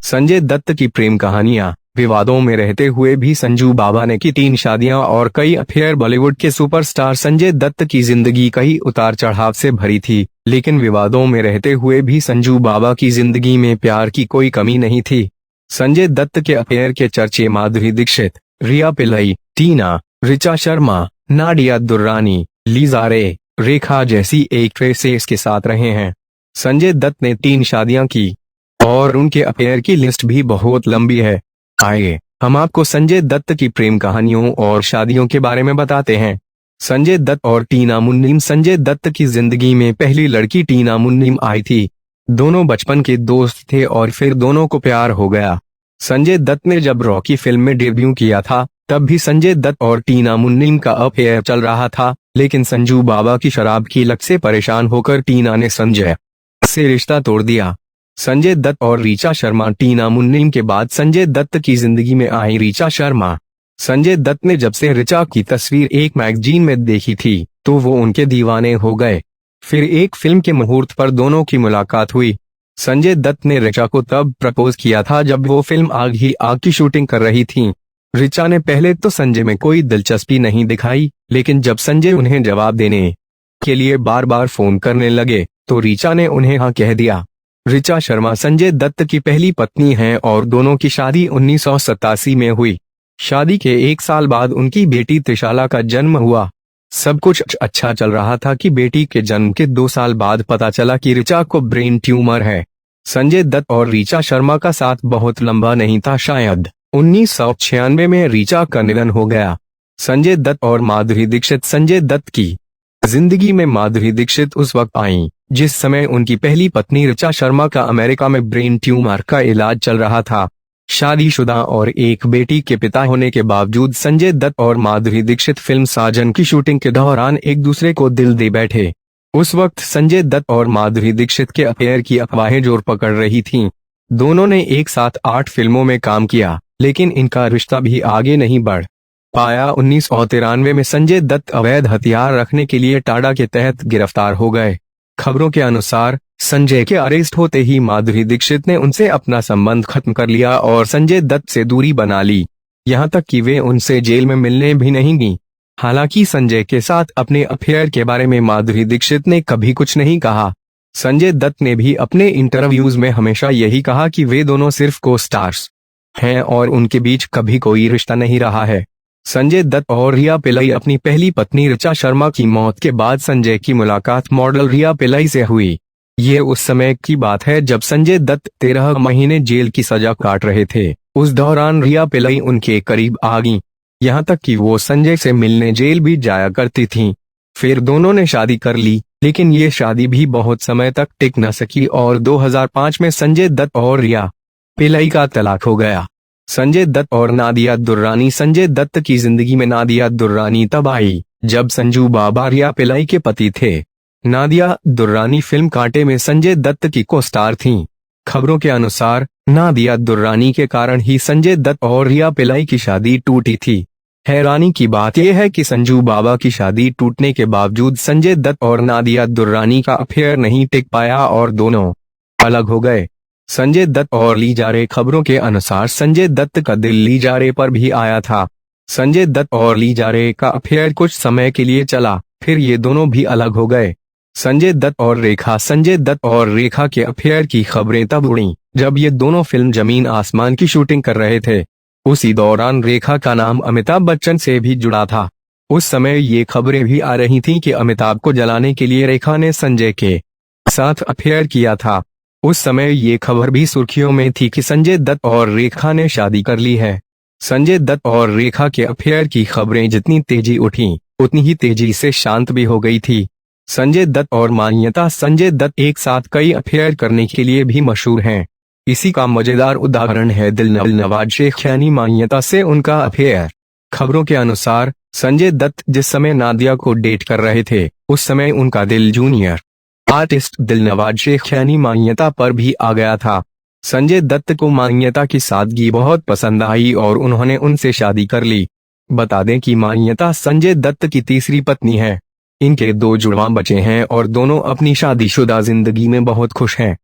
संजय दत्त की प्रेम कहानियां। विवादों में रहते हुए भी संजू बाबा ने की 3 शादियां और कई अफेयर। बॉलीवुड के सुपरस्टार संजय दत्त की जिंदगी कई उतार चढ़ाव से भरी थी, लेकिन विवादों में रहते हुए भी संजू बाबा की जिंदगी में प्यार की कोई कमी नहीं थी। संजय दत्त के अफेयर के चर्चे माधुरी दीक्षित, रिया पिल्लई, टीना, ऋचा शर्मा, नाडिया दुर्रानी, लीजा रे, रेखा जैसी एक्ट्रेसेस के साथ रहे हैं। संजय दत्त ने 3 शादियां की और उनके अफेयर की लिस्ट भी बहुत लंबी है। आइए हम आपको संजय दत्त की प्रेम कहानियों और शादियों के बारे में बताते हैं। संजय दत्त और टीना मुन्नीम। संजय दत्त की जिंदगी में पहली लड़की टीना मुन्नीम आई थी। दोनों बचपन के दोस्त थे और फिर दोनों को प्यार हो गया। संजय दत्त ने जब रॉकी फिल्म में डेब्यू किया था, तब भी संजय दत्त और टीना मुन्नीम का अफेयर चल रहा था, लेकिन संजू बाबा की शराब की लत से परेशान होकर टीना ने संजय से रिश्ता तोड़ दिया। संजय दत्त और ऋचा शर्मा। टीना मुन्नीम के बाद संजय दत्त की जिंदगी में आई ऋचा शर्मा। संजय दत्त ने जब से ऋचा की तस्वीर एक मैगजीन में देखी थी, तो वो उनके दीवाने हो गए। फिर एक फिल्म के मुहूर्त पर दोनों की मुलाकात हुई। संजय दत्त ने ऋचा को तब प्रपोज किया था जब वो फिल्म आग ही आग की शूटिंग कर रही थी। ऋचा ने पहले तो संजय में कोई दिलचस्पी नहीं दिखाई, लेकिन जब संजय उन्हें जवाब देने के लिए बार बार फोन करने लगे, तो ऋचा ने उन्हें हाँ कह दिया। ऋचा शर्मा संजय दत्त की पहली पत्नी हैं और दोनों की शादी 1987 में हुई। शादी के 1 साल बाद उनकी बेटी त्रिशाला का जन्म हुआ। सब कुछ अच्छा चल रहा था कि बेटी के जन्म के 2 साल बाद पता चला कि ऋचा को ब्रेन ट्यूमर है। संजय दत्त और ऋचा शर्मा का साथ बहुत लंबा नहीं था। शायद 1996 में ऋचा का निधन हो गया। संजय दत्त और माधुरी दीक्षित। संजय दत्त की जिंदगी में माधुरी दीक्षित उस वक्त आई जिस समय उनकी पहली पत्नी ऋचा शर्मा का अमेरिका में ब्रेन ट्यूमर का इलाज चल रहा था। शादीशुदा और एक बेटी के पिता होने के बावजूद संजय दत्त और माधुरी दीक्षित फिल्म साजन की शूटिंग के दौरान एक दूसरे को दिल दे बैठे। उस वक्त संजय दत्त और माधुरी दीक्षित के अफेयर की अफवाहें जोर पकड़ रही थीं। दोनों ने एक साथ 8 फिल्मों में काम किया, लेकिन इनका रिश्ता भी आगे नहीं बढ़ पाया। 1993 में संजय दत्त अवैध हथियार रखने के लिए टाडा के तहत गिरफ्तार हो गए। खबरों के अनुसार संजय के अरेस्ट होते ही माधुरी दीक्षित ने उनसे अपना संबंध खत्म कर लिया और संजय दत्त से दूरी बना ली, यहां तक कि वे उनसे जेल में मिलने भी नहीं गईं। हालांकि संजय के साथ अपने अफेयर के बारे में माधुरी दीक्षित ने कभी कुछ नहीं कहा। संजय दत्त ने भी अपने इंटरव्यूज में हमेशा यही कहा कि वे दोनों सिर्फ को स्टार्स हैं और उनके बीच कभी कोई रिश्ता नहीं रहा है। संजय दत्त और रिया पिल्लई। अपनी पहली पत्नी ऋचा शर्मा की मौत के बाद संजय की मुलाकात मॉडल रिया पिल्लई से हुई। ये उस समय की बात है जब संजय दत्त 13 महीने जेल की सजा काट रहे थे। उस दौरान रिया पिल्लई उनके करीब आ गईं, यहाँ तक कि वो संजय से मिलने जेल भी जाया करती थीं। फिर दोनों ने शादी कर ली, लेकिन ये शादी भी बहुत समय तक टिक न सकी और 2005 में संजय दत्त और रिया पिल्लई का तलाक हो गया। संजय दत्त और नादिया दुर्रानी। संजय दत्त की जिंदगी में नादिया दुर्रानी तब आई जब संजू बाबा रिया पिल्लई के पति थे। नादिया दुर्रानी फिल्म कांटे में संजय दत्त की को स्टार थीं। खबरों के अनुसार नादिया दुर्रानी के कारण ही संजय दत्त और रिया पिल्लई की शादी टूटी थी। हैरानी की बात यह है कि संजू बाबा की शादी टूटने के बावजूद संजय दत्त और नादिया दुर्रानी का अफेयर नहीं टिक पाया और दोनों अलग हो गए। संजय दत्त और लीजा रे। खबरों के अनुसार संजय दत्त का दिल लीजा रे पर भी आया था। संजय दत्त और लीजा रे का अफेयर कुछ समय के लिए चला, फिर ये दोनों भी अलग हो गए। संजय दत्त और रेखा। संजय दत्त और रेखा के अफेयर की खबरें तब उड़ीं जब ये दोनों फिल्म जमीन आसमान की शूटिंग कर रहे थे। उसी दौरान रेखा का नाम अमिताभ बच्चन से भी जुड़ा था। उस समय ये खबरें भी आ रही थीं कि अमिताभ को जलाने के लिए रेखा ने संजय के साथ अफेयर किया था। उस समय ये खबर भी सुर्खियों में थी कि संजय दत्त और रेखा ने शादी कर ली है। संजय दत्त और रेखा के अफेयर की खबरें जितनी तेजी उठीं, उतनी ही तेजी से शांत भी हो गई थी। संजय दत्त और मान्यता। संजय दत्त एक साथ कई अफेयर करने के लिए भी मशहूर हैं। इसी का मजेदार उदाहरण है दिलनवाज शेख यानी मान्यता से उनका अफेयर। खबरों के अनुसार संजय दत्त जिस समय नादिया को डेट कर रहे थे, उस समय उनका दिल जूनियर आर्टिस्ट दिलनवाज शेख यानी मान्यता पर भी आ गया था। संजय दत्त को मान्यता की सादगी बहुत पसंद आई और उन्होंने उनसे शादी कर ली। बता दें कि मान्यता संजय दत्त की तीसरी पत्नी है। इनके 2 जुड़वां बच्चे हैं और दोनों अपनी शादीशुदा जिंदगी में बहुत खुश हैं।